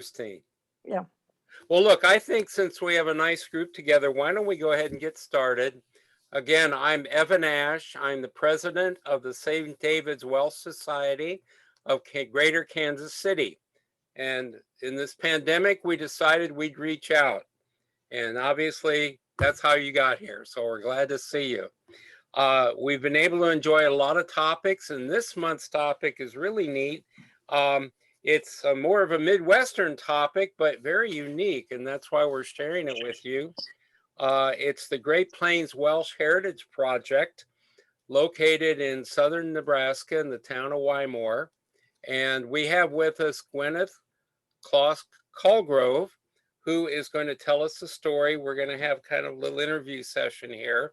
interesting. Yeah. Well, look, I think since we have a nice group together, why don't we go ahead and get started? Again, I'm Evan Ash. I'm the president of the St. David's Welsh Society of Greater Kansas City. And in this pandemic, we decided we'd reach out. And obviously, that's how you got here. So we're glad to see you. We've been able to enjoy a lot of topics, and this month's topic is really neat. It's more of a Midwestern topic, but very unique, and that's why we're sharing it with you. It's the Great Plains Welsh Heritage Project, located in southern Nebraska in the town of Wymore. And we have with us Gwenn Closs Colgrove, who is going to tell us the story. We're going to have kind of a little interview session here,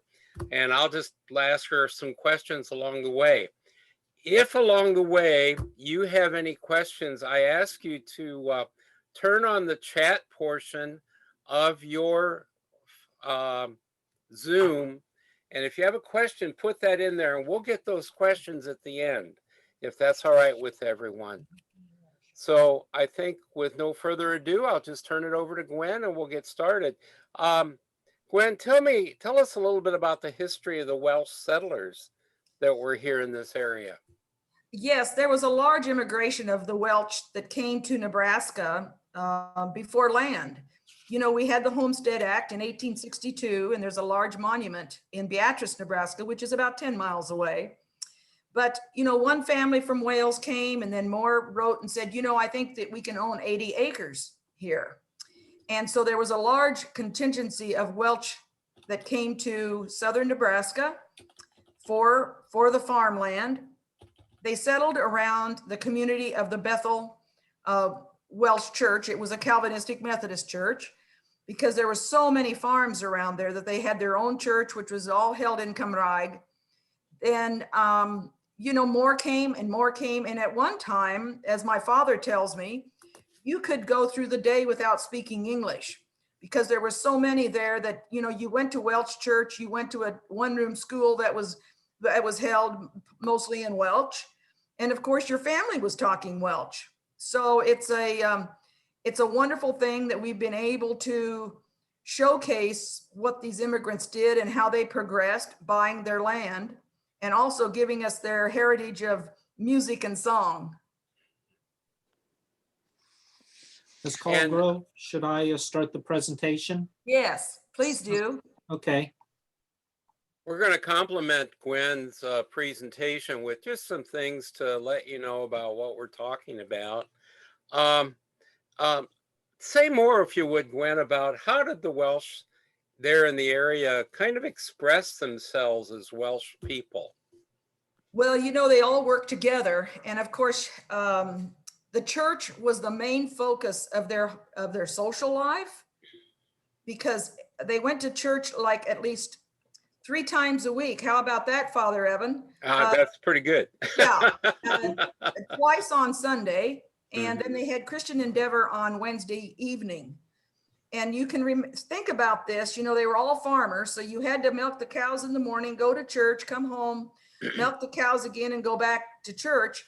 and I'll just ask her some questions along the way. If along the way you have any questions, I ask you to turn on the chat portion of your Zoom. And if you have a question, put that in there and we'll get those questions at the end, if that's all right with everyone. So I think with no further ado, I'll just turn it over to Gwenn and we'll get started. Gwenn, tell us a little bit about the history of the Welsh settlers that were here in this area. Yes, there was a large immigration of the Welsh that came to Nebraska before land. You know, we had the Homestead Act in 1862, and there's a large monument in Beatrice, Nebraska, which is about 10 miles away. But, you know, one family from Wales came, and then more wrote and said, you know, I think that we can own 80 acres here. And so there was a large contingency of Welsh that came to southern Nebraska for the farmland. They settled around the community of the Bethel Welsh Church. It was a Calvinistic Methodist church, because there were so many farms around there that they had their own church, which was all held in Cymraeg. And, you know, more came and more came. And at one time, as my father tells me, you could go through the day without speaking English, because there were so many there that, you know, you went to Welsh church, you went to a one-room school that was held mostly in Welsh. And of course, your family was talking Welsh. So it's a wonderful thing that we've been able to showcase what these immigrants did and how they progressed buying their land, and also giving us their heritage of music and song. Ms. Colgrove, should I start the presentation? Yes, please do. Okay. We're going to complement Gwenn's presentation with just some things to let you know about what we're talking about. Say more, if you would, Gwenn, about how did the Welsh there in the area kind of express themselves as Welsh people? Well, you know, they all work together. And of course, the church was the main focus of their social life, because they went to church like at least 3 times a week. How about that, Father Evan? That's pretty good. Yeah, twice on Sunday, and then they had Christian Endeavor on Wednesday evening. And you can think about this, you know, they were all farmers, so you had to milk the cows in the morning, go to church, come home, milk the cows again, and go back to church.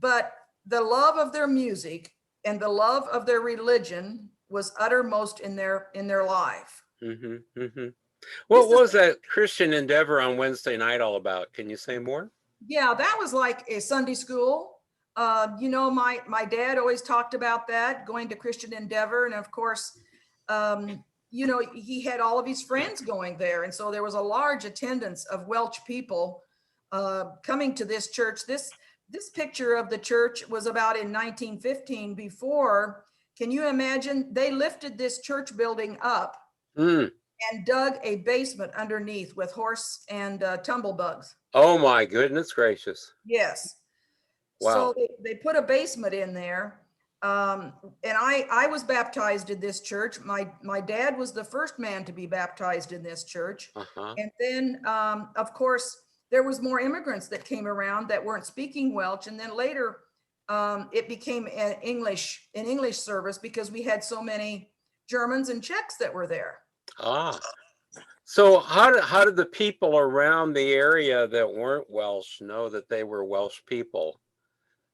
But the love of their music and the love of their religion was uttermost in their life. What was that Christian Endeavor on Wednesday night all about? Can you say more? Yeah, that was like a Sunday school. You know, my dad always talked about that, going to Christian Endeavor. And of course, you know, he had all of his friends going there. And so there was a large attendance of Welsh people coming to this church. This picture of the church was about in 1915 before. Can you imagine? They lifted this church building up and dug a basement underneath with horse and tumblebugs. Oh my goodness gracious. Yes. Wow. So they put a basement in there. And I was baptized in this church. My dad was the first man to be baptized in this church. And then, of course, there was more immigrants that came around that weren't speaking Welsh. And then later, it became an English service, because we had so many Germans and Czechs that were there. So how did the people around the area that weren't Welsh know that they were Welsh people?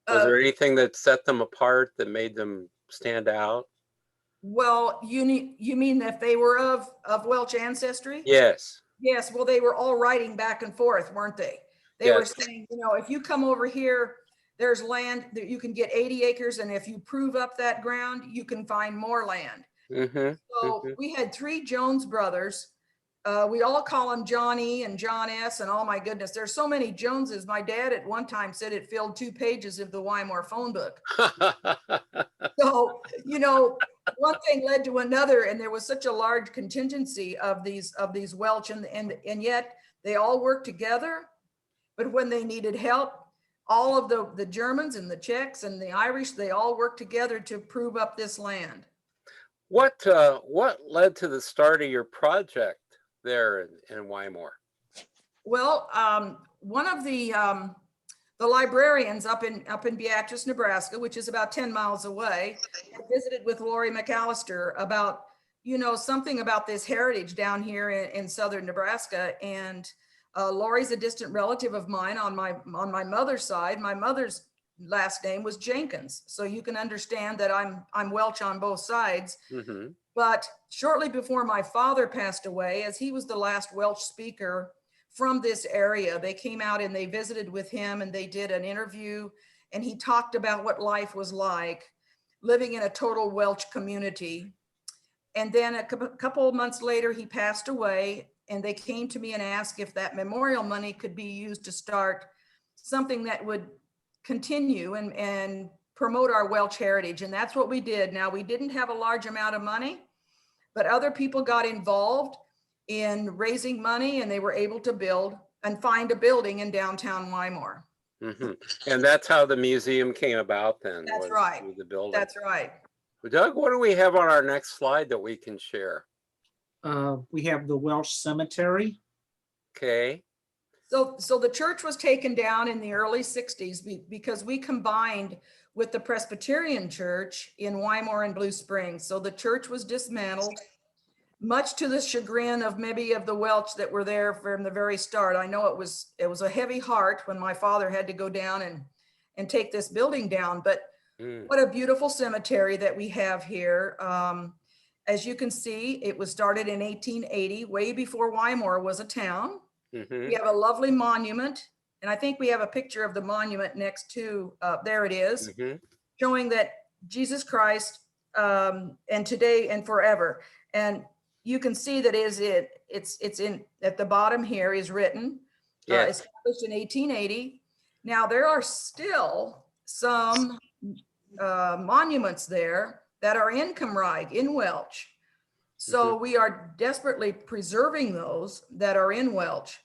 Was there anything that set them apart, that made them stand out? Well, you mean if they were of Welsh ancestry? Yes. Yes, well, they were all writing back and forth, weren't they? They were Yes. saying, if you come over here, there's land that you can get 80 acres. And if you prove up that ground, you can find more land. So we had 3 Jones brothers. We all call them John E. and John S. And oh my goodness, there's so many Joneses. My dad at one time said it filled 2 pages of the Wymore phone book. So, one thing led to another, and there was such a large contingency of these Welsh, and yet they all worked together. But when they needed help, all of the Germans and the Czechs and the Irish, they all worked together to prove up this land. What led to the start of your project there in Wymore? Well, one of the librarians up in Beatrice, Nebraska, which is about 10 miles away, I visited with Lori McAllister about, something about this heritage down here in southern Nebraska. And Lori's a distant relative of mine on my mother's side. My mother's last name was Jenkins, so you can understand that I'm Welsh on both sides. But shortly before my father passed away, as he was the last Welsh speaker from this area, they came out and they visited with him and they did an interview, and he talked about what life was like living in a total Welsh community. And then a couple of months later, he passed away, and they came to me and asked if that memorial money could be used to start something that would continue and promote our Welsh heritage. And that's what we did. Now, we didn't have a large amount of money, but other people got involved in raising money, and they were able to build and find a building in downtown Wymore. And that's how the museum came about then. That's right. The building. That's right. Doug, what do we have on our next slide that we can share? We have the Welsh Cemetery. Okay. So the church was taken down in the early 60s because we combined with the Presbyterian church in Wymore and Blue Springs. So the church was dismantled, much to the chagrin of maybe of the Welsh that were there from the very start. I know it was a heavy heart when my father had to go down and take this building down, but what a beautiful cemetery that we have here. As you can see, it was started in 1880, way before Wymore was a town. We have a lovely monument, and I think we have a picture of the monument next to, there it is, showing that Jesus Christ and today and forever. And you can see that it's in at the bottom here is written, established in 1880. Now there are still some monuments there that are in Cymraeg, in Welsh. So we are desperately preserving those that are in Welsh,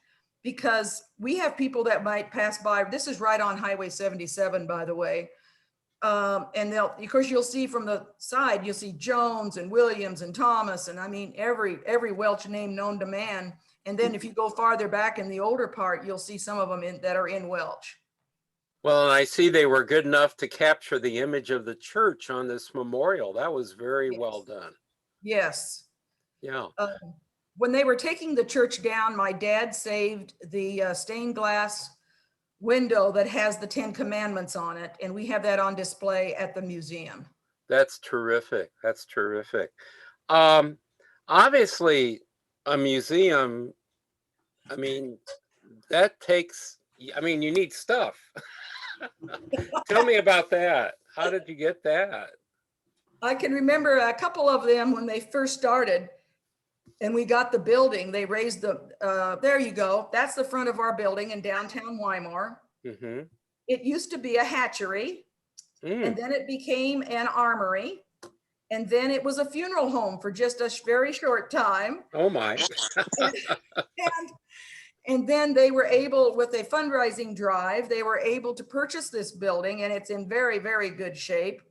because we have people that might pass by. This is right on Highway 77, by the way. And of course, you'll see from the side, you'll see Jones and Williams and Thomas. And I mean, every Welsh name known to man. And then if you go farther back in the older part, you'll see some of them that are in Welsh. Well, and I see they were good enough to capture the image of the church on this memorial. That was very well done. Yes. Yeah. When they were taking the church down, my dad saved the stained glass window that has the 10 Commandments on it. And we have that on display at the museum. That's terrific. That's terrific. Obviously, a museum, I mean, that takes, you need stuff. Tell me about that. How did you get that? I can remember a couple of them when they first started and we got the building. They raised there you go. That's the front of our building in downtown Wymore. It used to be a hatchery, and then it became an armory. And then it was a funeral home for just a very short time. Oh my. And then they were able, with a fundraising drive, they were able to purchase this building, and it's in very, very good shape.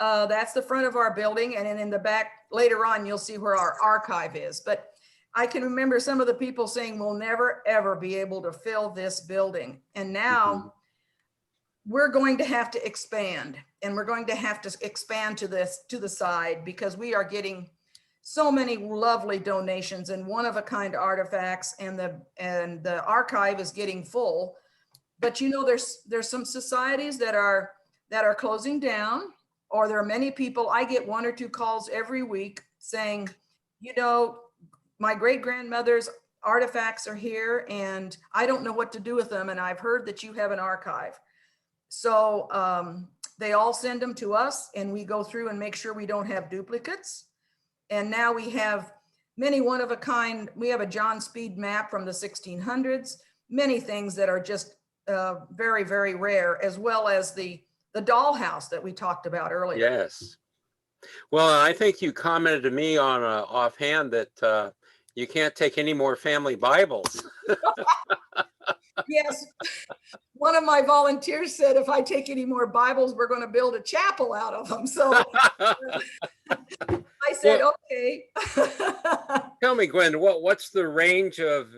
That's the front of our building. And then in the back, later on, you'll see where our archive is. But I can remember some of the people saying, we'll never, ever be able to fill this building. And now we're going to have to expand, and we're going to have to expand to the side, because we are getting so many lovely donations and one-of-a-kind artifacts, and the archive is getting full. But there's some societies that are closing down. or there are many people, I get 1 or 2 calls every week saying, you know, my great grandmother's artifacts are here and I don't know what to do with them. And I've heard that you have an archive. So they all send them to us and we go through and make sure we don't have duplicates. And now we have many one of a kind. We have a John Speed map from the 1600s, many things that are just very, very rare, as well as the dollhouse that we talked about earlier. Yes. Well, I think you commented to me on offhand that you can't take any more family Bibles. Yes. One of my volunteers said, if I take any more Bibles, we're going to build a chapel out of them. So I said, Well, okay. tell me, Gwen, what's the range of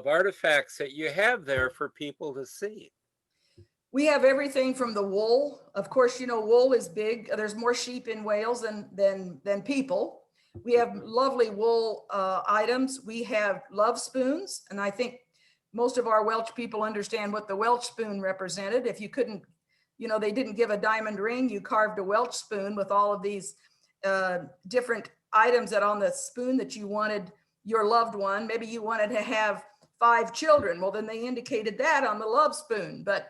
artifacts that you have there for people to see? We have everything from the wool. Of course, you know, wool is big. There's more sheep in Wales than people. We have lovely wool items. We have love spoons. And I think most of our Welsh people understand what the Welsh spoon represented. If you couldn't, you know, they didn't give a diamond ring, you carved a Welsh spoon with all of these different items that on the spoon that you wanted your loved one. Maybe you wanted to have 5 children. Well, then they indicated that on the love spoon. But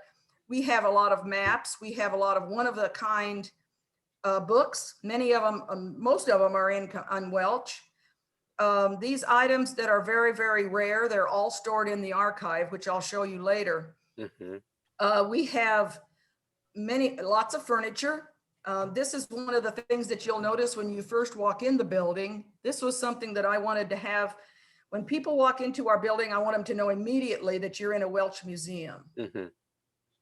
we have a lot of maps. We have a lot of one-of-a-kind books. Many of them, most of them are in Welsh. These items that are very, very rare, they're all stored in the archive, which I'll show you later. Mm-hmm. We have lots of furniture. This is one of the things that you'll notice when you first walk in the building. This was something that I wanted to have. When people walk into our building, I want them to know immediately that you're in a Welsh museum. Mm-hmm.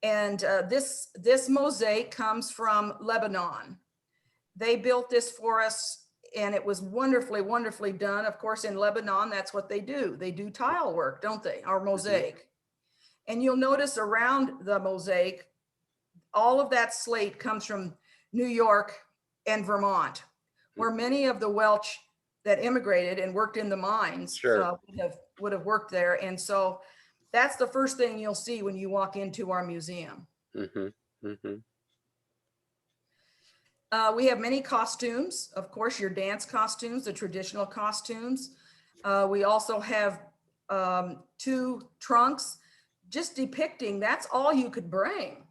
And this mosaic comes from Lebanon. They built this for us and it was wonderfully, wonderfully done. Of course, in Lebanon, that's what they do. They do tile work, don't they? Our mosaic. Mm-hmm. And you'll notice around the mosaic, all of that slate comes from New York and Vermont, where many of the Welsh that immigrated and worked in the mines sure. would have worked there. And so that's the first thing you'll see when you walk into our museum. Mm-hmm. Mm-hmm. We have many costumes, of course, your dance costumes, the traditional costumes. We also have 2 trunks just depicting, that's all you could bring.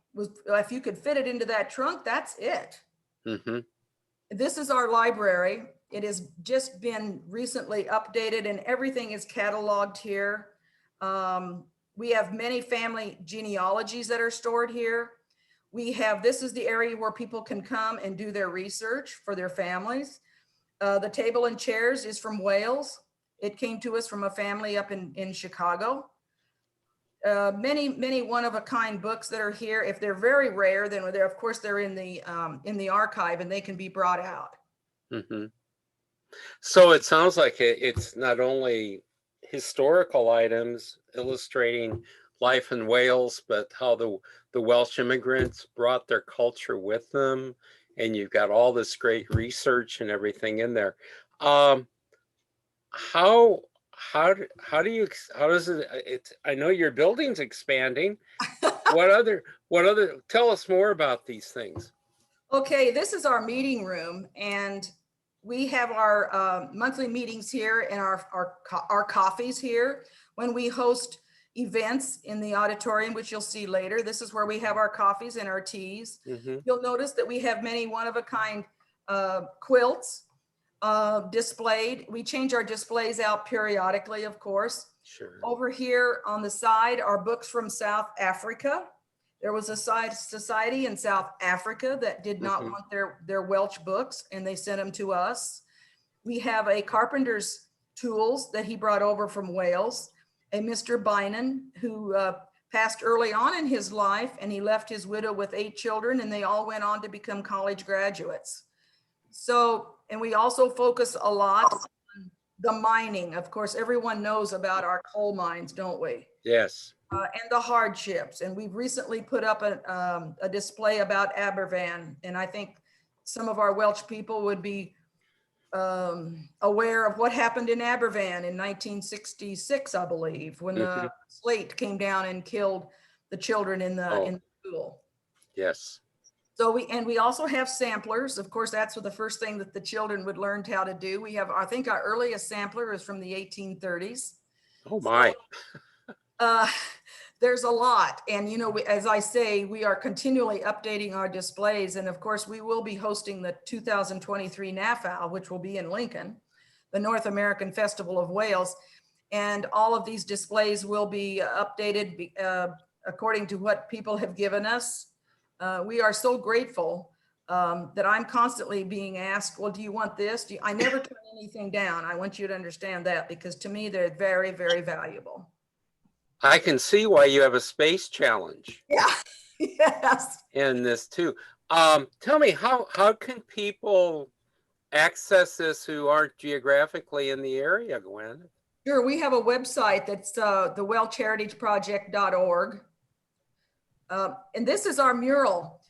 If you could fit it into that trunk, that's it. Mm-hmm. This is our library. It has just been recently updated and everything is cataloged here. We have many family genealogies that are stored here. This is the area where people can come and do their research for their families. The table and chairs is from Wales. It came to us from a family up in Chicago. Many one-of-a-kind books that are here. If they're very rare, then of course they're in the archive and they can be brought out. Mm-hmm. So it sounds like it's not only historical items illustrating life in Wales, but how the Welsh immigrants brought their culture with them, and you've got all this great research and everything in there. How does it? I know your building's expanding. What other? Tell us more about these things. Okay, this is our meeting room, and we have our monthly meetings here and our coffees here. When we host events in the auditorium, which you'll see later, this is where we have our coffees and our teas. Mm-hmm. You'll notice that we have many one-of-a-kind quilts displayed. We change our displays out periodically, of course. Sure. Over here on the side are books from South Africa. There was a society in South Africa that did not mm-hmm. want their Welsh books, and they sent them to us. We have a carpenter's tools that he brought over from Wales, a Mr. Bynon, who passed early on in his life, and he left his widow with 8 children, and they all went on to become college graduates. So, and we also focus a lot on the mining. Of course, everyone knows about our coal mines, don't we? Yes. And the hardships. And we've recently put up a display about Aberfan. And I think some of our Welsh people would be aware of what happened in Aberfan in 1966, I believe, when mm-hmm. the slate came down and killed the children in the school. Yes. So we also have samplers. Of course, that's the first thing that the children would learn how to do. We have, I think our earliest sampler is from the 1830s. Oh my. Uh, there's a lot. And, as I say, we are continually updating our displays. And of course, we will be hosting the 2023 NAFAL, which will be in Lincoln, the North American Festival of Wales. And all of these displays will be updated according to what people have given us. We are so grateful that I'm constantly being asked, well, do you want this? I never turn anything down. I want you to understand that, because to me, they're very, very valuable. I can see why you have a space challenge. Yeah, yes. In this too. Tell me, how can people access this who aren't geographically in the area, Gwen? Sure, we have a website that's the welshheritageproject.org. And this is our mural.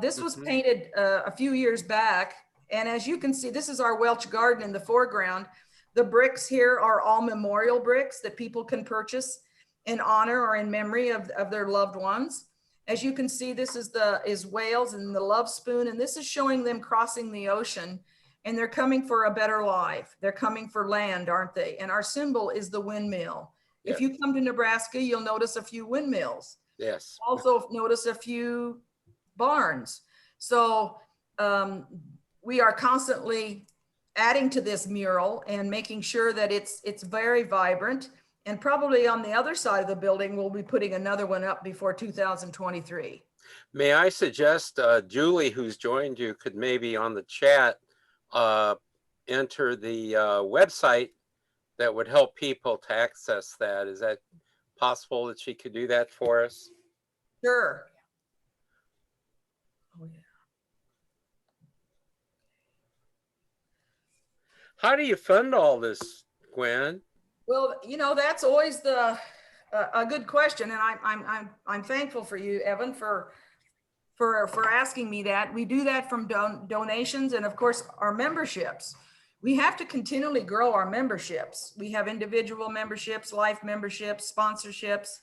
This was painted a few years back. And as you can see, this is our Welsh garden in the foreground. The bricks here are all memorial bricks that people can purchase in honor or in memory of their loved ones. As you can see, this is Wales and the love spoon. And this is showing them crossing the ocean, and they're coming for a better life. They're coming for land, aren't they? And our symbol is the windmill. Yes. If you come to Nebraska, you'll notice a few windmills. Yes. Also notice a few barns. So we are constantly adding to this mural and making sure that it's very vibrant. And probably on the other side of the building, we'll be putting another one up before 2023. May I suggest Julie, who's joined you, could maybe on the chat enter the website that would help people to access that. Is that possible that she could do that for us? Sure. Oh, yeah. How do you fund all this, Gwen? Well, that's always a good question, and I'm thankful for you, Evan, for asking me that. We do that from donations and, of course, our memberships. We have to continually grow our memberships. We have individual memberships, life memberships, sponsorships,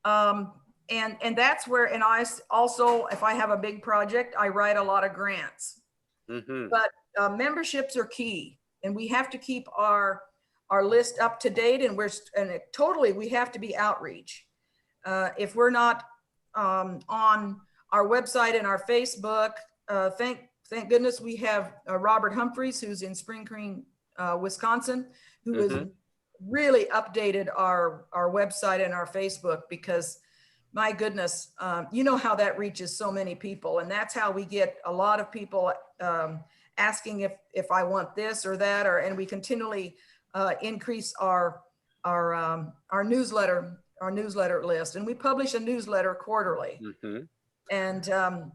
and that's where. And I also, if I have a big project, I write a lot of grants. But memberships are key, and we have to keep our list up to date, and we have to be outreach. If we're not on our website and our Facebook, thank goodness we have Robert Humphreys, who's in Spring Green, Wisconsin, who has really updated our website and our Facebook, because my goodness, you know how that reaches so many people, and that's how we get a lot of people asking if I want this or that, and we continually increase our newsletter list, and we publish a newsletter quarterly. And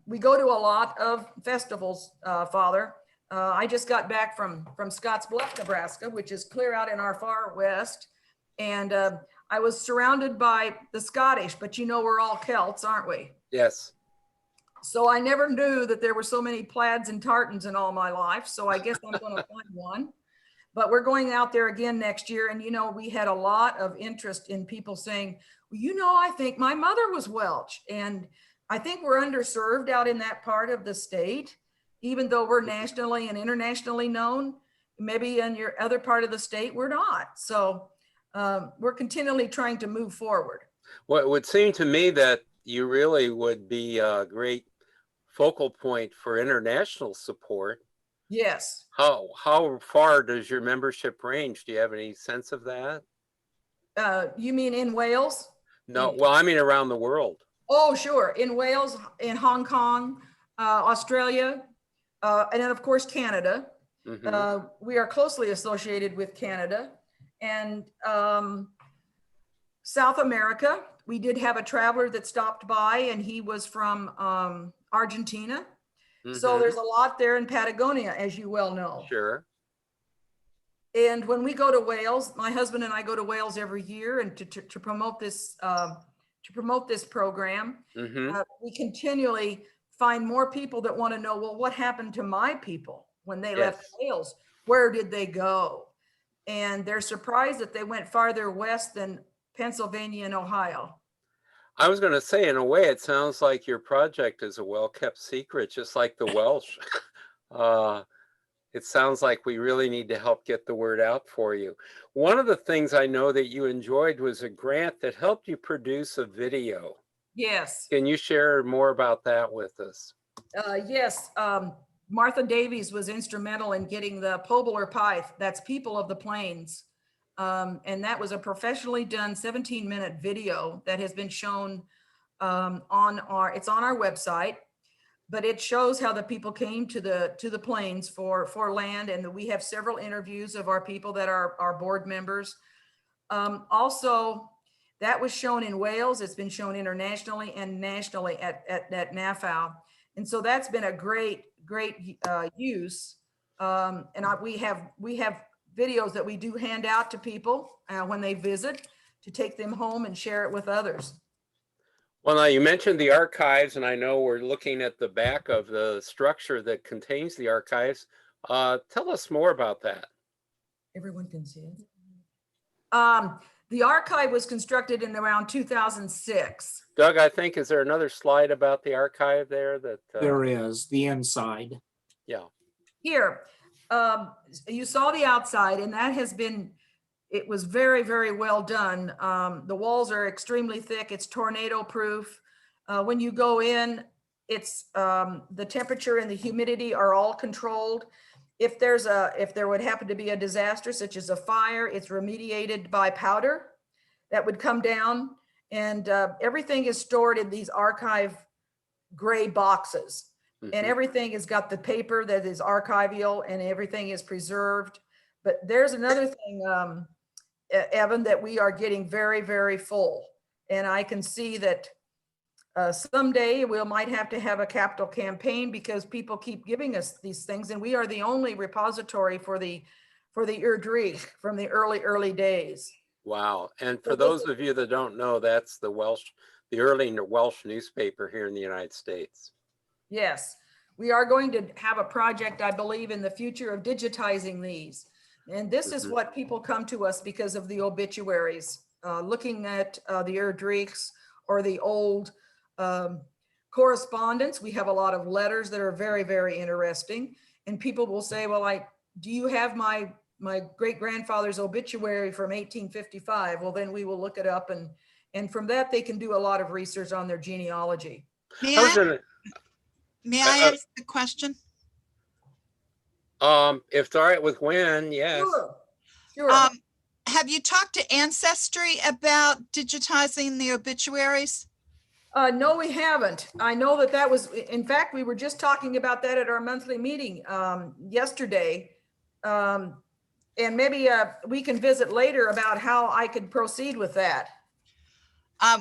we go to a lot of festivals, Father. I just got back from Scotts Bluff, Nebraska, which is clear out in our far west, and I was surrounded by the Scottish, but we're all Celts, aren't we? Yes. So I never knew that there were so many plaids and tartans in all my life, so I guess I'm going to find one. But we're going out there again next year. And, we had a lot of interest in people saying, well, I think my mother was Welsh. And I think we're underserved out in that part of the state, even though we're nationally and internationally known. Maybe in your other part of the state, we're not. So we're continually trying to move forward. Well, it would seem to me that you really would be a great focal point for international support. Yes. How far does your membership range? Do you have any sense of that? You mean in Wales? No, well, I mean around the world. Oh, sure. In Wales, in Hong Kong, Australia, and then of course, Canada. We are closely associated with Canada and South America. We did have a traveler that stopped by, and he was from Argentina. So there's a lot there in Patagonia, as you well know. Sure. And when we go to Wales, my husband and I go to Wales every year, and to promote this program, we continually find more people that want to know, well, what happened to my people when they left Wales? Where did they go? And they're surprised that they went farther west than Pennsylvania and Ohio. I was going to say, in a way, it sounds like your project is a well-kept secret, just like the Welsh. It sounds like we really need to help get the word out for you. One of the things I know that you enjoyed was a grant that helped you produce a video. Yes. Can you share more about that with us? Yes. Martha Davies was instrumental in getting the Pobler Pyth, that's People of the Plains. And that was a professionally done 17-minute video that has been shown it's on our website, but it shows how the people came to the plains for land, and we have several interviews of our people that are our board members. Also, that was shown in Wales. It's been shown internationally and nationally at NAFAO. And so that's been a great use. We have videos that we do hand out to people when they visit, to take them home and share it with others. Well, now you mentioned the archives, and I know we're looking at the back of the structure that contains the archives. Tell us more about that. Everyone can see it. The archive was constructed in around 2006. Doug, I think, is there another slide about the archive there? There is the inside. Yeah. Here, you saw the outside, and that has been, it was very, very well done. The walls are extremely thick. It's tornado proof. When you go in, it's the temperature and the humidity are all controlled. If there would happen to be a disaster, such as a fire, it's remediated by powder that would come down, and everything is stored in these archive gray boxes. And everything has got the paper that is archival, and everything is preserved. But there's another thing, Evan, that we are getting very, very full. And I can see that someday we might have to have a capital campaign, because people keep giving us these things. And we are the only repository for the Erdrich from the early days. Wow. And for those of you that don't know, that's the early Welsh newspaper here in the United States. Yes, we are going to have a project, I believe, in the future of digitizing these. And this is what people come to us because of the obituaries, looking at the Erdrichs or the old correspondence. We have a lot of letters that are very, very interesting. And people will say, well, do you have my great-grandfather's obituary from 1855? Well, then we will look it up. And from that, they can do a lot of research on their genealogy. May I ask the question? If it's all right with Gwen, yes. Sure. Have you talked to Ancestry about digitizing the obituaries? No, we haven't. I know that was, in fact, we were just talking about that at our monthly meeting yesterday. And maybe we can visit later about how I could proceed with that.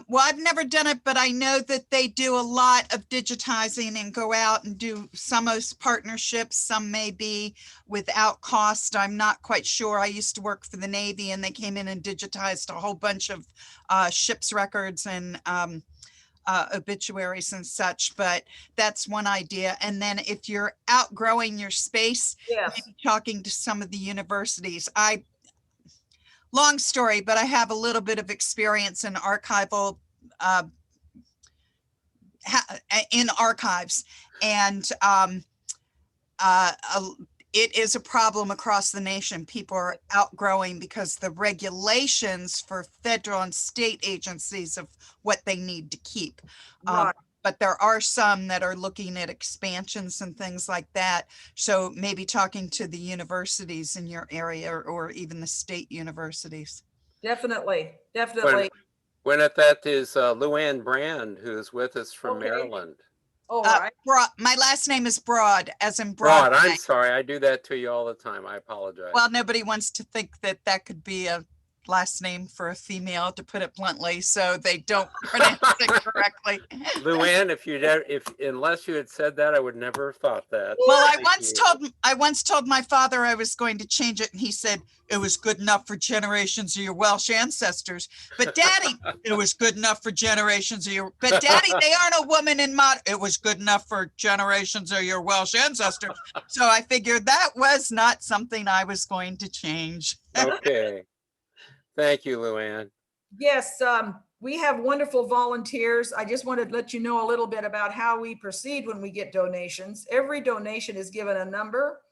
Well, I've never done it, but I know that they do a lot of digitizing and go out and do some of those partnerships. Some may be without cost. I'm not quite sure. I used to work for the Navy, and they came in and digitized a whole bunch of ships records and obituaries and such, but that's one idea. And then if you're outgrowing your space, yes, maybe talking to some of the universities. Long story, but I have a little bit of experience in archival, in archives, and it is a problem across the nation. People are outgrowing because the regulations for federal and state agencies of what they need to keep. right. But there are some that are looking at expansions and things like that. So maybe talking to the universities in your area, or even the state universities. Definitely. When at that is Luann Brand, who's with us from Okay. Maryland. All right. My last name is Broad, as in Broad, Broad. I'm sorry. I do that to you all the time. I apologize. Well, nobody wants to think that that could be a last name for a female, to put it bluntly, so they don't pronounce it correctly. Luann, unless you had said that, I would never have thought that. Well, Thank you. I once told my father I was going to change it, and he said it was good enough for generations of your Welsh ancestors. But Daddy, it was good enough for generations of your. But Daddy, they aren't a woman in mod. It was good enough for generations of your Welsh ancestors. So I figured that was not something I was going to change. Okay. Thank you, Luann. Yes, We have wonderful volunteers. I just wanted to let you know a little bit about how we proceed when we get donations. Every donation is given a number,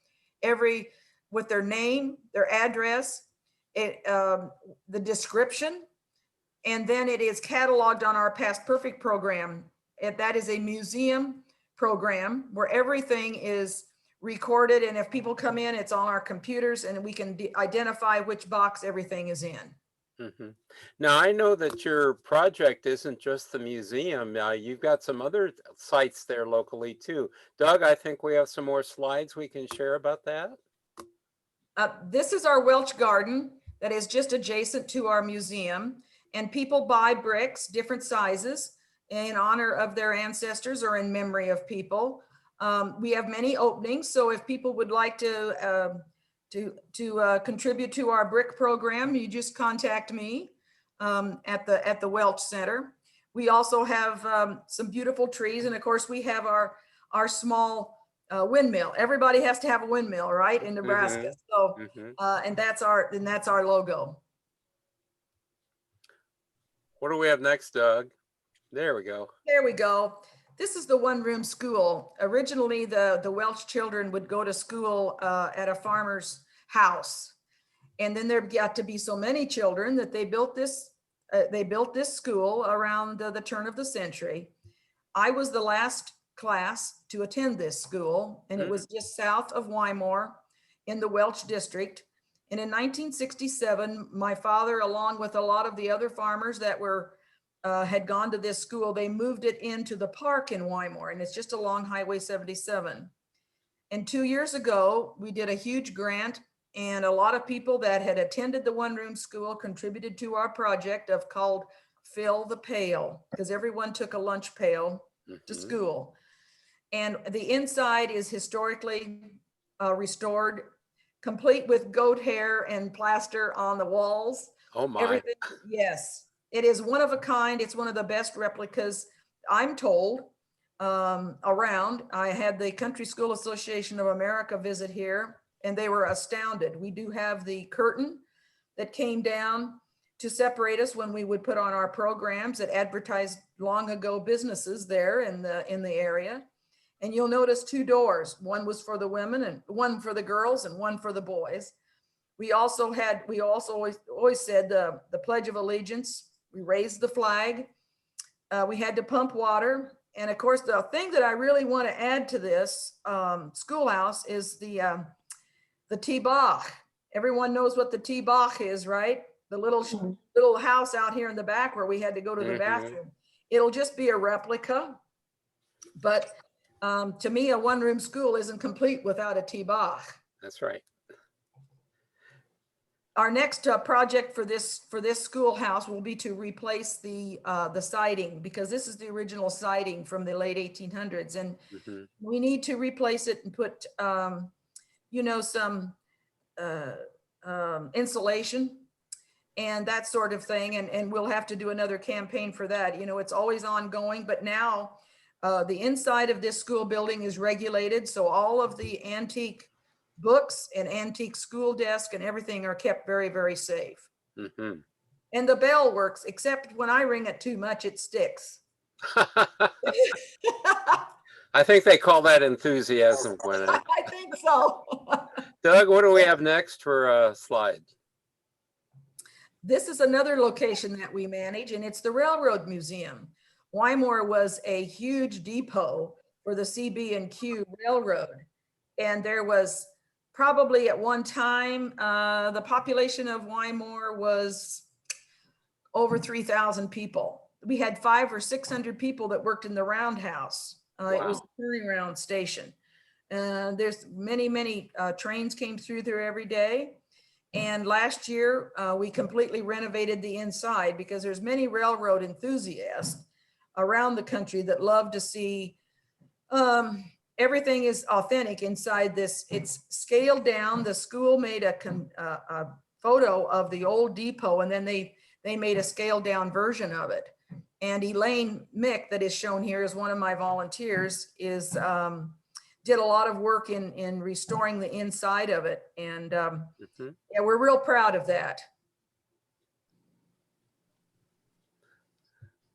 with their name, their address, the description, and then it is cataloged on our Past Perfect program. That is a museum program where everything is recorded, and if people come in, it's on our computers and we can identify which box everything is in. Now, I know that your project isn't just the museum. You've got some other sites there locally too. Doug, I think we have some more slides we can share about that. This is our Welsh garden that is just adjacent to our museum, and people buy bricks, different sizes, in honor of their ancestors or in memory of people. We have many openings, so if people would like to contribute to our brick program, you just contact me at the Welch Center. We also have some beautiful trees, and of course we have our small windmill. Everybody has to have a windmill, right, in Nebraska. So and that's our logo. What do we have next, Doug? There we go. There we go. This is the one-room school. Originally, the Welsh children would go to school at a farmer's house. And then there got to be so many children that they built this school around the turn of the century. I was the last class to attend this school, and it was just south of Wymore in the Welch district. And in 1967, my father, along with a lot of the other farmers that had gone to this school, they moved it into the park in Wymore, and it's just along Highway 77. And 2 years ago, we did a huge grant, and a lot of people that had attended the one-room school contributed to our project called Fill the Pail, because everyone took a lunch pail to school. And the inside is historically restored, complete with goat hair and plaster on the walls. Oh my. Everything, yes. It is one of a kind. It's one of the best replicas, I'm told, around. I had the Country School Association of America visit here, and they were astounded. We do have the curtain that came down to separate us when we would put on our programs that advertised long ago businesses there in the area. And you'll notice two doors. One was for the women and one for the girls and one for the boys. We also always said the Pledge of Allegiance. We raised the flag. We had to pump water. And of course, the thing that I really want to add to this schoolhouse is the T-Bach. Everyone knows what the T-Bach is, right? The little house out here in the back where we had to go to the bathroom. It'll just be a replica. But to me, a one-room school isn't complete without a T-Bach. That's right. Our next project for this schoolhouse will be to replace the siding, because this is the original siding from the late 1800s, and we need to replace it and put some insulation and that sort of thing, and we'll have to do another campaign for that. It's always ongoing, but now the inside of this school building is regulated, so all of the antique books and antique school desk and everything are kept very, very safe. And the bell works, except when I ring it too much, it sticks. I think they call that enthusiasm, Gwenn. I think so. Doug, what do we have next for a slide? This is another location that we manage, and it's the Railroad Museum. Wymore was a huge depot for the CB&Q Railroad, and there was probably at one time, the population of Wymore was over 3,000 people. We had 500 or 600 people that worked in the roundhouse. It was a touring round station. There's many trains came through there every day. And last year, we completely renovated the inside, because there's many railroad enthusiasts around the country that love to see everything is authentic inside this. It's scaled down. The school made a photo of the old depot, and then they made a scaled down version of it. And Elaine Mick, that is shown here as one of my volunteers, did a lot of work in restoring the inside of it. And yeah, we're real proud of that.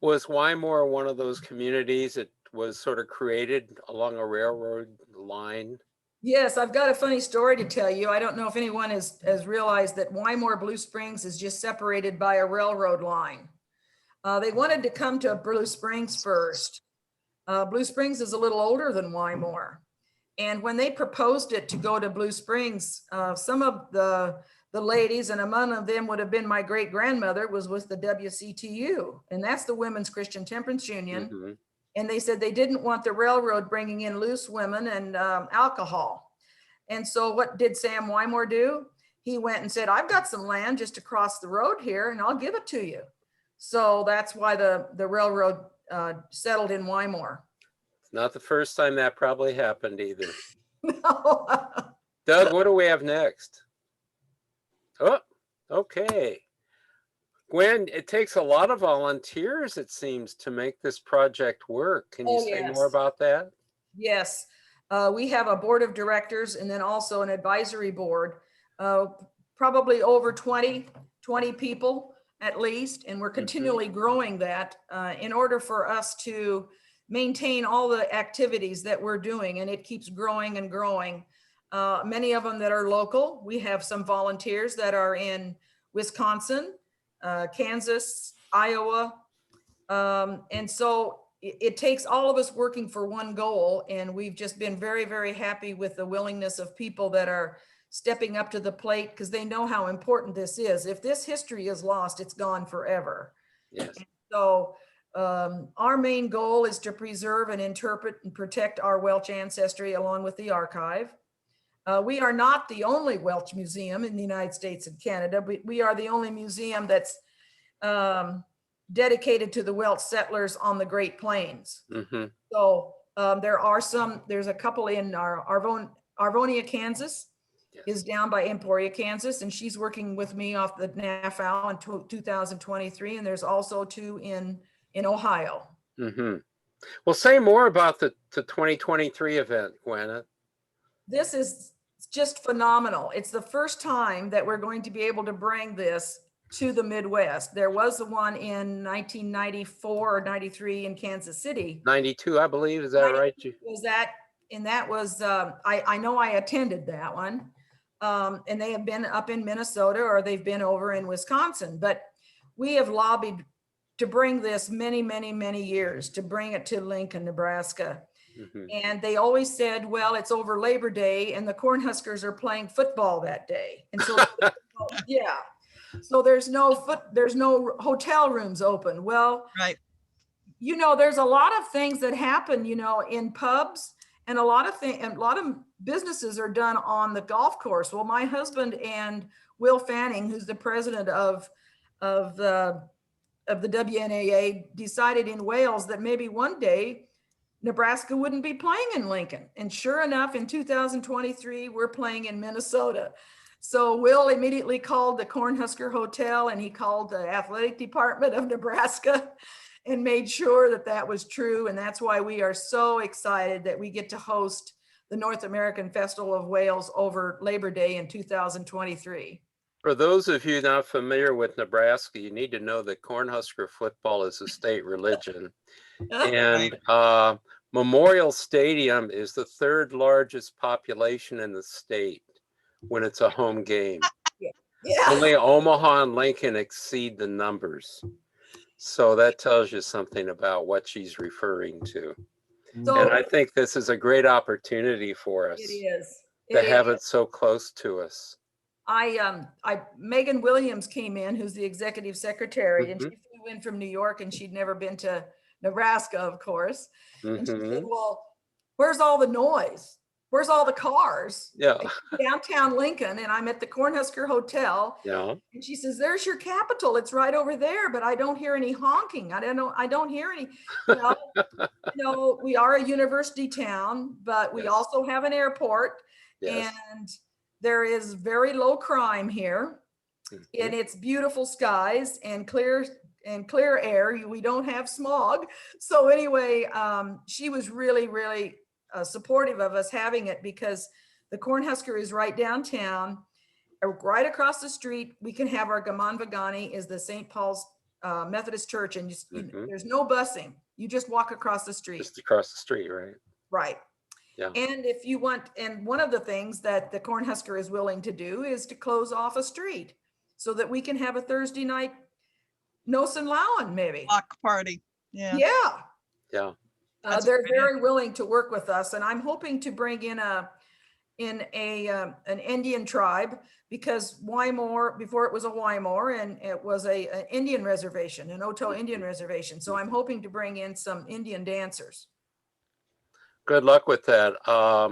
Was Wymore one of those communities that was sort of created along a railroad line? Yes, I've got a funny story to tell you. I don't know if anyone has realized that Wymore Blue Springs is just separated by a railroad line. They wanted to come to Blue Springs first. Blue Springs is a little older than Wymore. And when they proposed it to go to Blue Springs, some of the ladies, and among of them would have been my great grandmother, was with the WCTU, and that's the Women's Christian Temperance Union. Mm-hmm. And they said they didn't want the railroad bringing in loose women and alcohol. And so what did Sam Wymore do? He went and said, I've got some land just across the road here and I'll give it to you. So that's why the railroad settled in Wymore. It's not the first time that probably happened either. No. Doug, what do we have next? Oh, okay. Gwen, it takes a lot of volunteers, it seems, to make this project work. Can you say more Yes. about that? Yes, we have a board of directors and then also an advisory board, probably over 20 people at least. And we're continually growing that in order for us to maintain all the activities that we're doing, and it keeps growing and growing. Many of them that are local. We have some volunteers that are in Wisconsin, Kansas, Iowa. And so it takes all of us working for one goal. And we've just been very, very happy with the willingness of people that are stepping up to the plate because they know how important this is. If this history is lost, it's gone forever. Yes. And so our main goal is to preserve and interpret and protect our Welsh ancestry along with the archive. We are not the only Welsh museum in the United States and Canada, but we are the only museum that's dedicated to the Welsh settlers on the Great Plains. Mm-hmm. So there's a couple in Arvonia, Kansas, Yes. is down by Emporia, Kansas, and she's working with me off the NAFAO in 2023. And there's also two in Ohio. Mm-hmm. Well, say more about the 2023 event, Gwen. This is just phenomenal. It's the first time that we're going to be able to bring this to the Midwest. There was the one in 1994 or 93 in Kansas City. 92, I believe. Is that right? Was that, and that was, I know I attended that one. And they have been up in Minnesota or they've been over in Wisconsin, but we have lobbied to bring this many, many, many years, to bring it to Lincoln, Nebraska. Mm-hmm. And they always said, well, it's over Labor Day and the Cornhuskers are playing football that day. And so, yeah, so there's no hotel rooms open. Well, Right. There's a lot of things that happen, in pubs, and a lot of businesses are done on the golf course. Well, my husband and Will Fanning, who's the president of the WNAA, decided in Wales that maybe one day Nebraska wouldn't be playing in Lincoln. And sure enough, in 2023, we're playing in Minnesota. So Will immediately called the Cornhusker Hotel and he called the athletic department of Nebraska and made sure that that was true. And that's why we are so excited that we get to host the North American Festival of Wales over Labor Day in 2023. For those of you not familiar with Nebraska, you need to know that Cornhusker football is a state religion. And Memorial Stadium is the third largest population in the state when it's a home game. Yeah. Only Omaha and Lincoln exceed the numbers. So that tells you something about what she's referring to. So And I think this is a great opportunity for us it is. to have it so close to us. Megan Williams came in, who's the executive secretary, and Mhm. she flew in from New York and she'd never been to Nebraska, of course. And she said, Mhm. well, where's all the noise? Where's all the cars? Yeah, Downtown Lincoln, and I'm at the Cornhusker Hotel. yeah. And she says, there's your Capitol. It's right over there, but I don't hear any honking. I don't hear any, we are a university town, but we Yes. also have an airport. Yes. And there is very low crime here. Mhm. And it's beautiful skies and clear air. We don't have smog. So anyway, she was really, really supportive of us having it because the Cornhusker is right downtown. Right across the street, we can have our Gaman Vagani is the St. Paul's Methodist church, and Mhm. there's no busing. You just walk across the street. Just across the street, right? Right. Yeah. And if you want, and one of the things that the Cornhusker is willing to do is to close off a street so that we can have a Thursday night Nos and Lowen, maybe. Block party. Yeah. Yeah. Yeah. That's They're great. very willing to work with us, and I'm hoping to bring in an Indian tribe, because Wymore, before it was a Wymore, and it was an Indian reservation, an Oto Indian reservation. So I'm hoping to bring in some Indian dancers. Good luck with that. I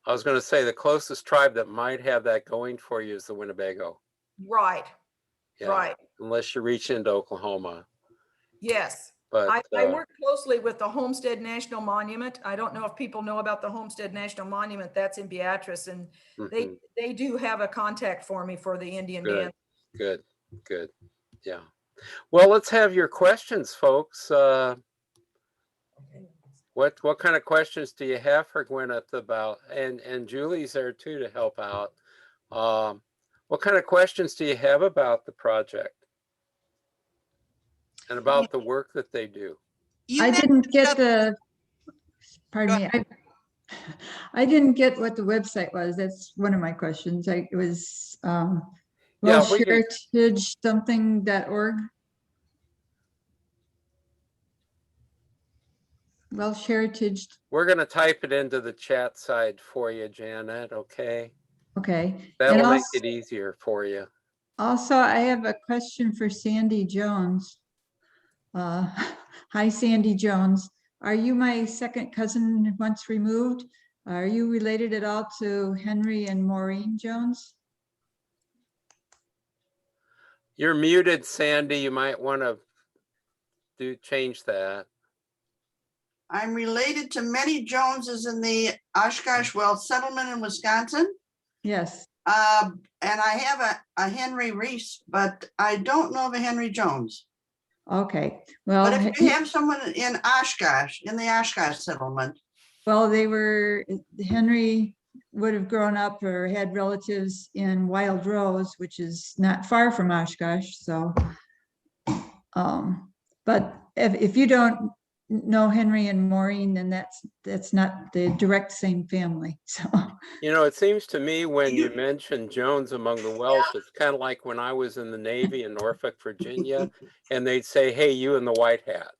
was going to say the closest tribe that might have that going for you is the Winnebago. Right. Yeah. Right. Unless you reach into Oklahoma. Yes. But I work closely with the Homestead National Monument. I don't know if people know about the Homestead National Monument. That's in Beatrice, and mhm. they do have a contact for me for the Indian Good. dance. Good. Good. Yeah. Well, let's have your questions, folks. What kind of questions do you have for Gwyneth about? And Julie's there too to help out. What kind of questions do you have about the project and about the work that they do? You I didn't mentioned get that- pardon me, I didn't get what the website was. That's one of my questions. It was Yeah, Welsh we can- Heritage something.org. Welsh Heritage, We're going to type it into the chat side for you, Janet. Okay. okay. That'll And make it easier for you. Also, I have a question for Sandy Jones. Hi, Sandy Jones. Are you my second cousin once removed? Are you related at all to Henry and Maureen Jones? You're muted, Sandy. You might want to change that. I'm related to many Joneses in the Oshkosh Welsh settlement in Wisconsin. Yes. And I have a Henry Reese, but I don't know of a Henry Jones. Okay. Well, But if you have someone in Oshkosh, in the Oshkosh settlement, well, Henry would have grown up or had relatives in Wild Rose, which is not far from Oshkosh. So, but if you don't know Henry and Maureen, then that's not the direct same family. So, You know, it seems to me when you mention Jones among the Welsh, it's kind of like when I was in the Navy in Norfolk, Virginia, and they'd say, "Hey, you in the white hat."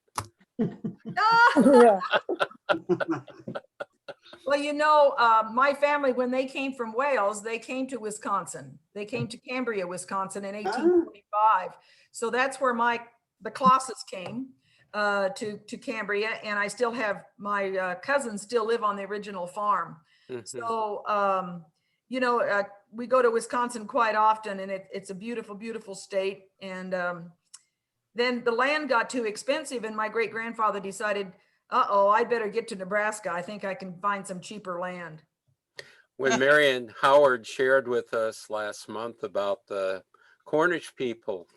Well, my family, when they came from Wales, they came to Wisconsin. They came to Cambria, Wisconsin in 1845. So that's where the Closses came to Cambria, and I still have my cousins still live on the original farm. Mhm. So, we go to Wisconsin quite often, and it's a beautiful, beautiful state. And then the land got too expensive, and my great grandfather decided, I'd better get to Nebraska. I think I can find some cheaper land. When Marion Howard shared with us last month about the Cornish people,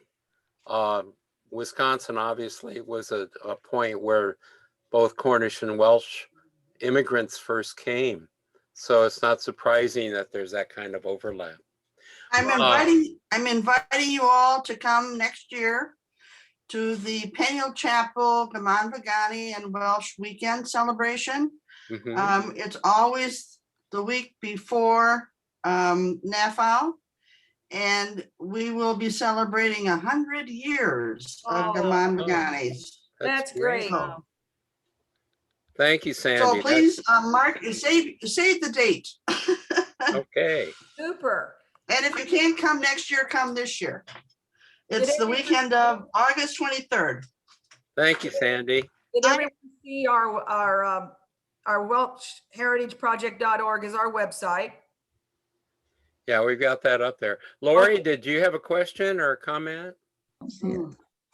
Wisconsin obviously was a point where both Cornish and Welsh immigrants first came. So it's not surprising that there's that kind of overlap. I'm inviting you all to come next year to the Peniel Chapel, Gaman Vagani and Welsh weekend celebration. Mhm. It's always the week before NAFAL, and we will be celebrating 100 years of Gaman Vagani's. That's great. So, Thank you, Sandy. so please, Mark, save the date. Okay. Super. And if you can't come next year, come this year. It's Did the everyone- weekend of August 23rd. Thank you, Sandy. Did everyone see our WelshHeritageProject.org is our website? Yeah, we've got that up there. Lori, did you have a question or a comment?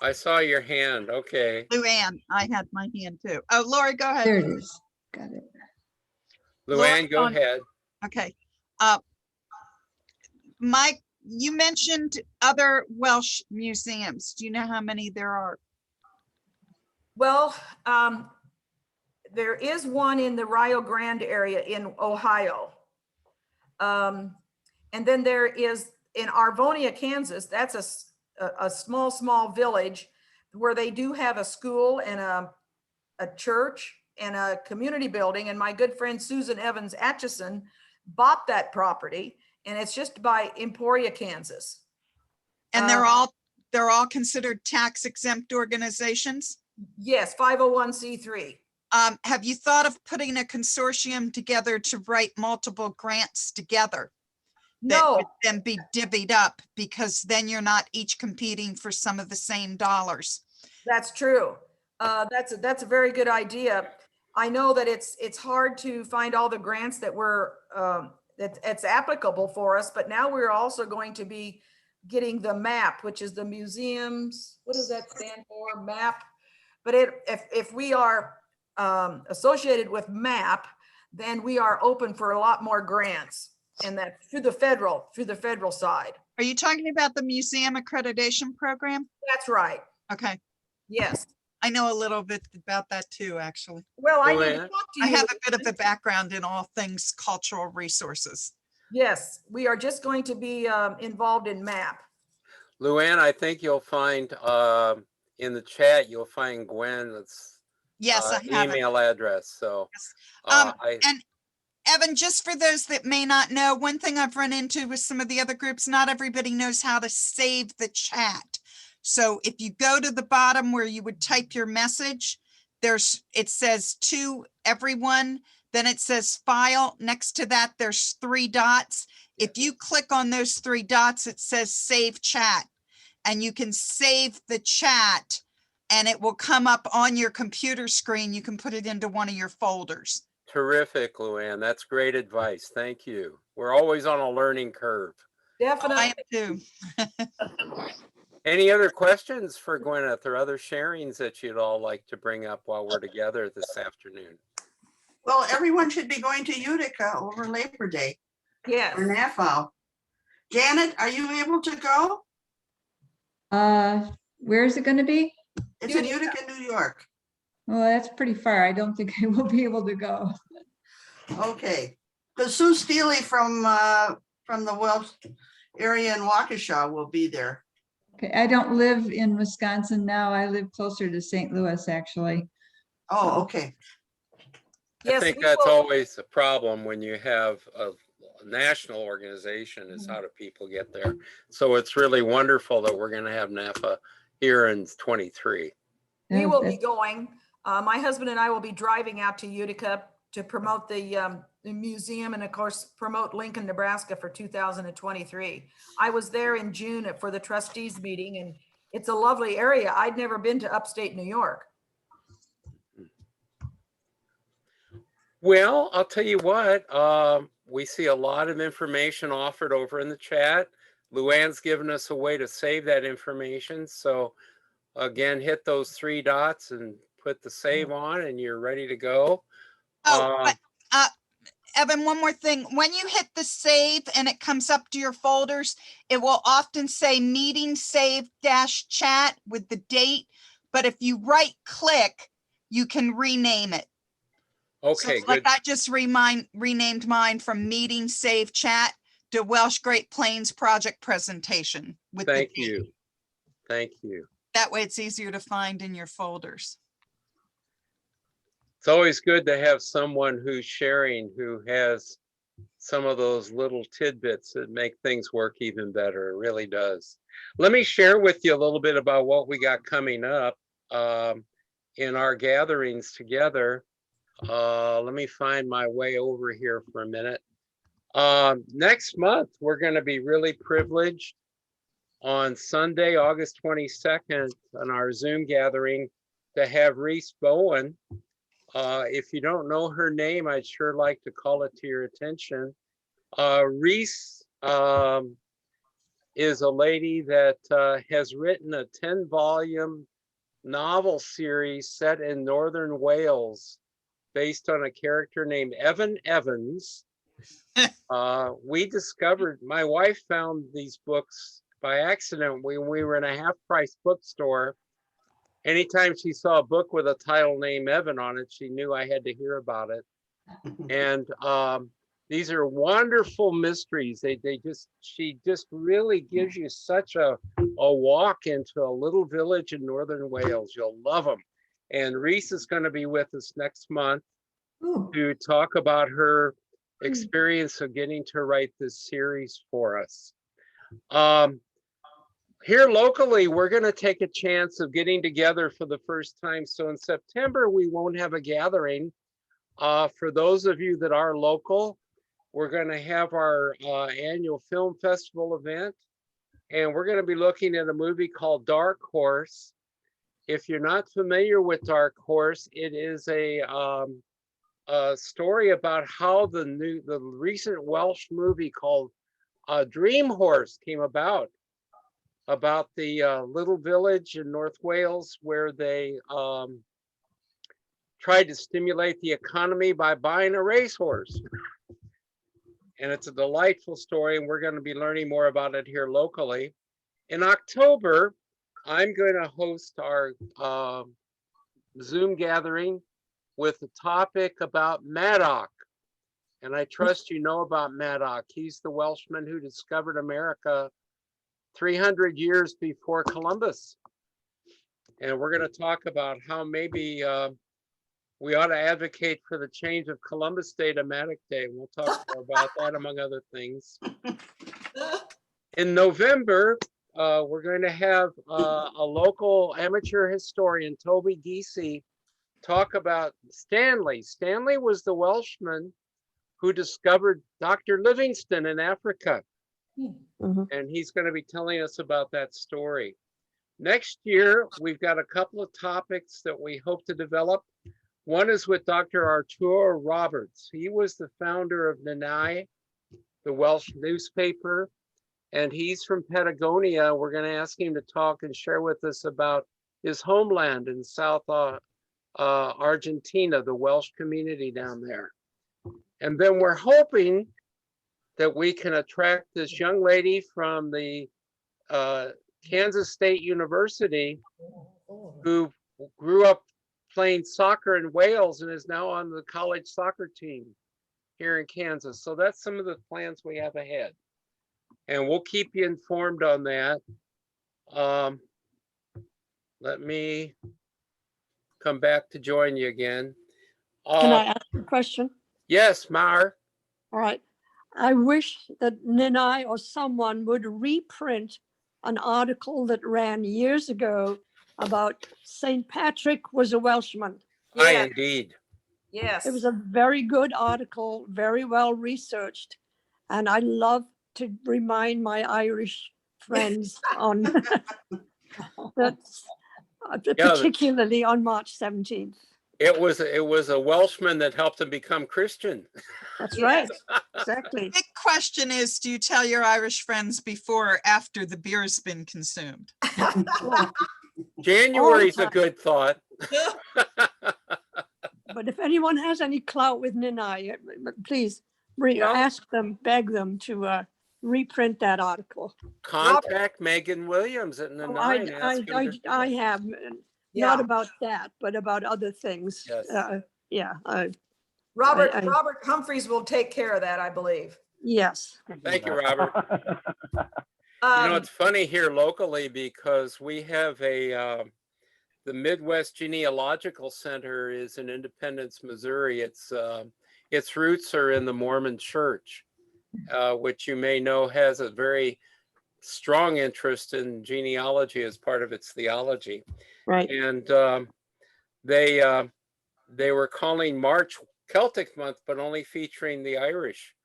I saw your hand. Okay. Luann, I had my hand too. Oh, Lori, go ahead. there it is. Got it. Luann, go on. ahead. Okay. Mike, you mentioned other Welsh museums. Do you know how many there are? Well, there is one in the Rio Grande area in Ohio. And then there is in Arvonia, Kansas. That's a small village where they do have a school and a church and a community building. And my good friend Susan Evans Atchison bought that property, and it's just by Emporia, Kansas. And they're all considered tax exempt organizations? Yes, 501c3. Have you thought of putting a consortium together to write multiple grants together? That No, would then be divvied up, because then you're not each competing for some of the same dollars. that's true. That's a very good idea. I know that it's hard to find all the grants that were that's applicable for us, but now we're also going to be getting the MAP, which is the museums. What does that stand for? MAP. But if we are associated with MAP, then we are open for a lot more grants, and that through the federal side. Are you talking about the museum accreditation program? That's right. Okay, Yes. I know a little bit about that too, actually. Well, I need to Joanne? talk to I you. have a bit of a background in all things cultural resources. Yes, we are just going to be involved in MAP. Luann, I think you'll find in the chat, you'll find Gwen's Yes, I have it. email address. So Um, I, And Evan, just for those that may not know, one thing I've run into with some of the other groups, not everybody knows how to save the chat. So if you go to the bottom where you would type your message, it says to everyone, then it says file. Next to that, there's 3 dots. If you click on those 3 dots, it says save chat, and you can save the chat and it will come up on your computer screen. You can put it into one of your folders. terrific, Luann. That's great advice. Thank you. We're always on a learning curve. Definitely. I am too. Any other questions for Gwyneth or other sharings that you'd all like to bring up while we're together this afternoon? Well, everyone should be going to Utica over Labor Day Yes. or NAFO. Janet, are you able to go? Where is it gonna be? It's in Utica, New York. Well, that's pretty far. I don't think I will be able to go. Okay, because Sue Steely from the Welsh area in Waukesha will be there. Okay, I don't live in Wisconsin now. I live closer to St. Louis, actually. Oh, okay. I Yes, think we that's will. always a problem when you have a national organization, is how do people get there? So it's really wonderful that we're going to have NAFA here in 23. We Yeah, will be that's- going. My husband and I will be driving out to Utica to promote the museum and of course promote Lincoln, Nebraska for 2023. I was there in June for the trustees meeting, and it's a lovely area. I'd never been to upstate New York. Well, I'll tell you what, we see a lot of information offered over in the chat. Luann's given us a way to save that information. So again, hit those 3 dots and put the save on and you're ready to go. Oh, but Evan, one more thing. When you hit the save and it comes up to your folders, it will often say meeting save -chat with the date. But if you right click, you can rename it. Okay, So like good. I just renamed mine from meeting save chat to Welsh Great Plains project presentation with the Thank date. you. Thank you. That way it's easier to find in your folders. It's always good to have someone who's sharing, who has some of those little tidbits that make things work even better. It really does. Let me share with you a little bit about what we got coming up in our gatherings together. Let me find my way over here for a minute. Next month, we're going to be really privileged on Sunday, August 22nd, on our Zoom gathering to have Reese Bowen. If you don't know her name, I'd sure like to call it to your attention. Reese is a lady that has written a 10-volume novel series set in Northern Wales based on a character named Evan Evans. We discovered, my wife found these books by accident when we were in a half-price bookstore. Anytime she saw a book with a title named Evan on it, she knew I had to hear about it. And These are wonderful mysteries. She just really gives you such a walk into a little village in northern Wales. You'll love them. And Reese is going to be with us next month to talk about her experience of getting to write this series for us. Here locally, we're going to take a chance of getting together for the first time. So in September, we won't have a gathering. For those of you that are local, we're going to have our annual film festival event, and we're going to be looking at a movie called Dark Horse. If you're not familiar with Dark Horse, it is a story about how the recent Welsh movie called Dream Horse came about the little village in North Wales where they tried to stimulate the economy by buying a racehorse. And it's a delightful story, and we're going to be learning more about it here locally. In October, I'm going to host our Zoom gathering with a topic about Madoc. And I trust you know about Madoc. He's the Welshman who discovered America 300 years before Columbus. And we're going to talk about how maybe we ought to advocate for the change of Columbus Day to Madoc Day. We'll talk more about that, among other things. In November, we're going to have a local amateur historian, Toby Giese, talk about Stanley. Stanley was the Welshman who discovered Dr. Livingstone in Africa. And he's going to be telling us about that story. Next year, we've got a couple of topics that we hope to develop. One is with Dr. Arturo Roberts. He was the founder of Nanai, the Welsh newspaper, and he's from Patagonia. We're going to ask him to talk and share with us about his homeland in South Argentina, the Welsh community down there. And then we're hoping that we can attract this young lady from the Kansas State University who grew up playing soccer in Wales and is now on the college soccer team here in Kansas. So that's some of the plans we have ahead. And we'll keep you informed on that. Let me come back to join you again. Can I ask a question? Yes, Mar. All right. I wish that Ninai or someone would reprint an article that ran years ago about St. Patrick was a Welshman. Aye, Yeah. indeed. Yes. It was a very good article, very well researched. And I love to remind my Irish friends on that's particularly on March 17th. It was a Welshman that helped him become Christian. That's Yes. right. Exactly. Big question is, do you tell your Irish friends before or after the beer's been consumed? January's a good thought. But if anyone has any clout with Ninai, please Well- ask them, beg them to reprint that article. Contact Megan Williams at the Oh, nine. ask her to- I have, Yeah. not about that, but about other things. Yes. Yeah, Robert I- Humphreys will take care of that, I believe. yes. Thank you, Robert. It's funny here locally because we have the Midwest Genealogical Center is in Independence, Missouri. Its roots are in the Mormon Church, which you may know has a very strong interest in genealogy as part of its theology. Right. And they were calling March Celtic Month, but only featuring the Irish.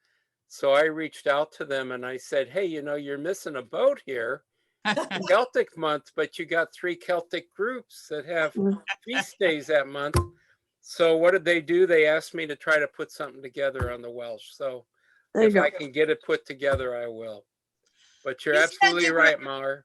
So I reached out to them and I said, hey, you're missing a boat here. Celtic Month, but you got 3 Celtic groups that have feast days that month. So what did they do? They asked me to try to put something together on the Welsh. So There you if go. I can get it put together, I will. But you're You said absolutely you were- right, Mar.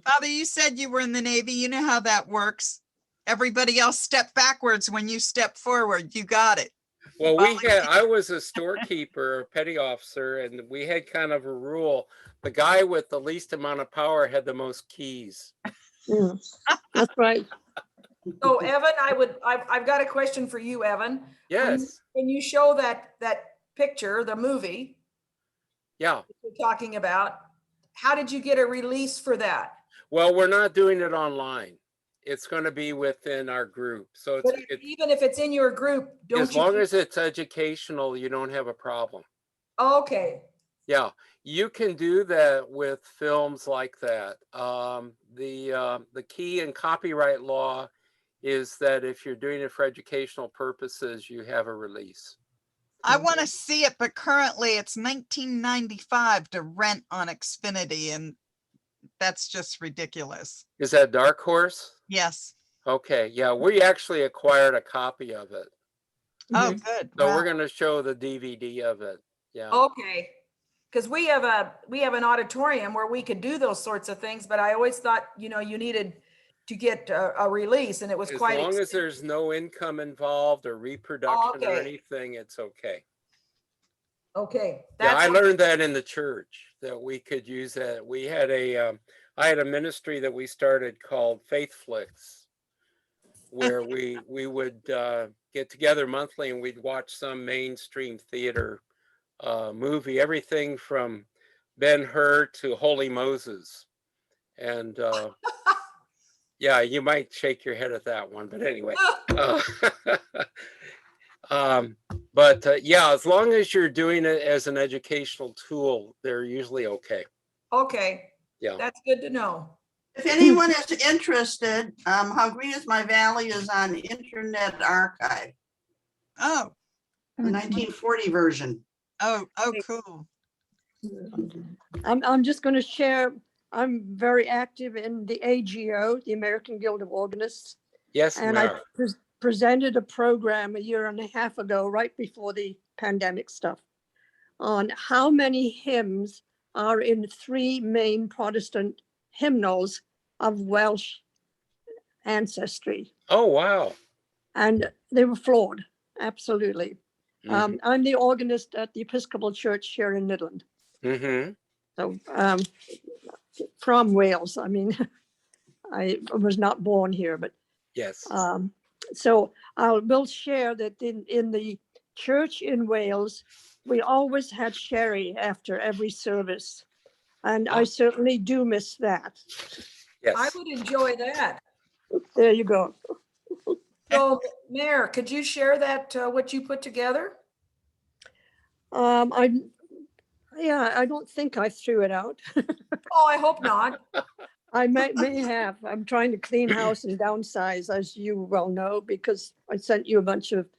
Father, you said you were in the Navy. You know how that works. Everybody else step backwards when you step forward. You got it. Well, I was a storekeeper, a petty officer, and we had kind of a rule. The guy with the least amount of power had the most keys. Yeah. That's right. So Evan, I've got a question for you, Evan. Yes. When you show that picture, the movie Yeah. we're talking about. How did you get a release for that? Well, we're not doing it online. It's going to be within our group. So But it's even if it's in your group, don't as you? long as it's educational, you don't have a problem. Okay, Yeah, you can do that with films like that. The key in copyright law is that if you're doing it for educational purposes, you have a release. I want to see it, but currently it's $19.95 to rent on Xfinity, and that's just ridiculous. Is that Dark Horse? Yes. Okay, yeah, we actually acquired a copy of it. Oh, good. So Wow. we're going to show the DVD of it. Yeah. okay. Because we have an auditorium where we could do those sorts of things, but I always thought, you know, you needed to get a release, and it was As quite long as expensive. there's no income involved or reproduction or Okay. anything, it's okay. Okay. Yeah, I that's- learned that in the church that we could use that. We had I had a ministry that we started called Faith Flicks, where we would get together monthly and we'd watch some mainstream theater movie, everything from Ben-Hur to Holy Moses. And yeah, you might shake your head at that one, but anyway. Yeah, as long as you're doing it as an educational tool, they're usually okay. Okay. Yeah. That's good to know. If anyone is interested, How Green Is My Valley is on Internet Archive, Oh, the 1940 version. oh, cool. I'm just going to share, I'm very active in the AGO, the American Guild of Organists. Yes, And I ma'am. presented a program 1.5 years ago, right before the pandemic stuff, on how many hymns are in 3 main Protestant hymnals of Welsh ancestry. Oh, wow. And they were flawed, absolutely. Mhm. I'm the organist at the Episcopal Church here in Midland. Mhm. So from Wales, I mean, I was not born here, but Yes. so I will share that in the church in Wales, we always had sherry after every service. And I certainly do miss that. Yes. I would enjoy that. There you go. So, Mayor, could you share that, what you put together? I don't think I threw it out. Oh, I hope not. I may have. I'm trying to clean house and downsize, as you well know, because I sent you a bunch of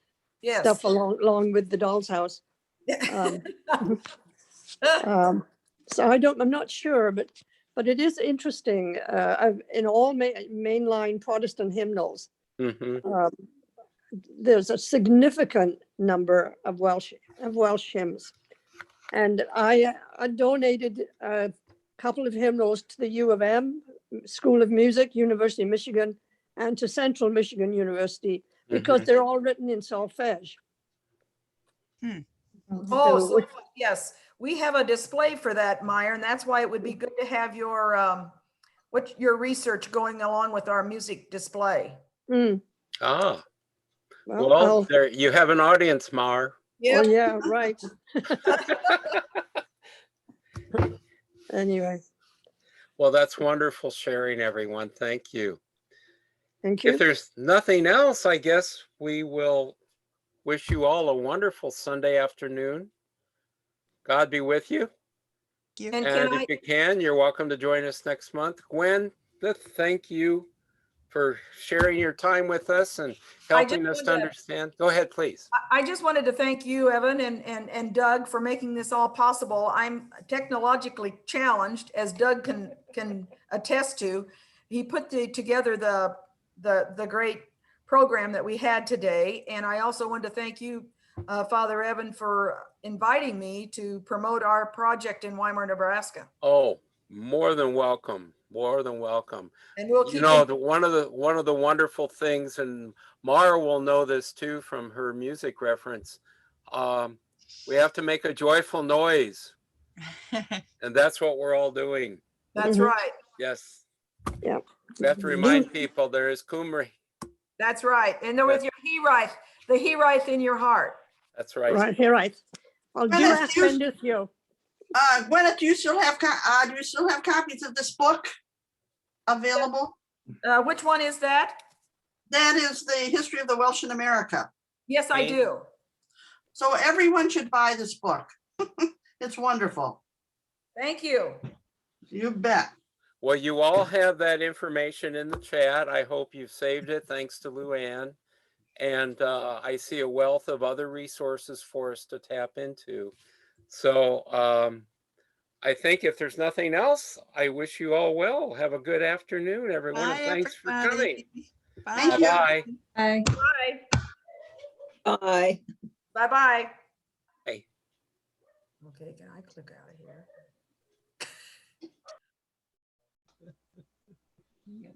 Yes. stuff along with the doll's house. So I'm not sure, but it is interesting. In all mainline Protestant hymnals, Mhm. there's a significant number of Welsh hymns, and I donated a couple of hymnals to the U of M School of Music, University of Michigan, and to Central Michigan University because Mhm. they're all written in solfege. Oh, So- so, yes, we have a display for that, Meyer, and that's why it would be good to have your, your research going along with our music display. Ah, Well, well, there you have an audience, Mar. oh, yeah, right. Anyway, Well, that's wonderful sharing, everyone. Thank you. thank you. If there's nothing else, I guess we will wish you all a wonderful Sunday afternoon. God be with you. And And can if you can, you're welcome to join us next month. Gwen, thank you for sharing your time with us and helping us to wanted to- understand. Go ahead, please. I just wanted to thank you, Evan and Doug, for making this all possible. I'm technologically challenged, as Doug can attest to. He put together the great program that we had today. And I also want to thank you, Father Evan, for inviting me to promote our project in Wymore, Nebraska. Oh, more than welcome. More than welcome. And we'll You keep know, in- one of the wonderful things, and Mara will know this too from her music reference. We have to make a joyful noise, and that's what we're all doing. That's Mhm. right. Yes. Yeah. We have to remind people there is Cymry. That's right. And then with your he right in your heart. That's right. Right, here, right. Well, do Gwyneth, ask you- Ben with you. Gwyneth, do you still have, do you still have copies of this book available? Which one is that? That is the history of the Welsh in America. Yes, I do. So everyone should buy this book. It's wonderful. Thank you. You bet. Well, you all have that information in the chat. I hope you've saved it, thanks to Luann. And I see a wealth of other resources for us to tap into. So I think if there's nothing else, I wish you all well. Have a good afternoon, everyone. And Bye, thanks for coming. everybody. Thank you. Bye. Bye. Bye. Bye. Bye-bye. Hey. Okay, can I click out of here?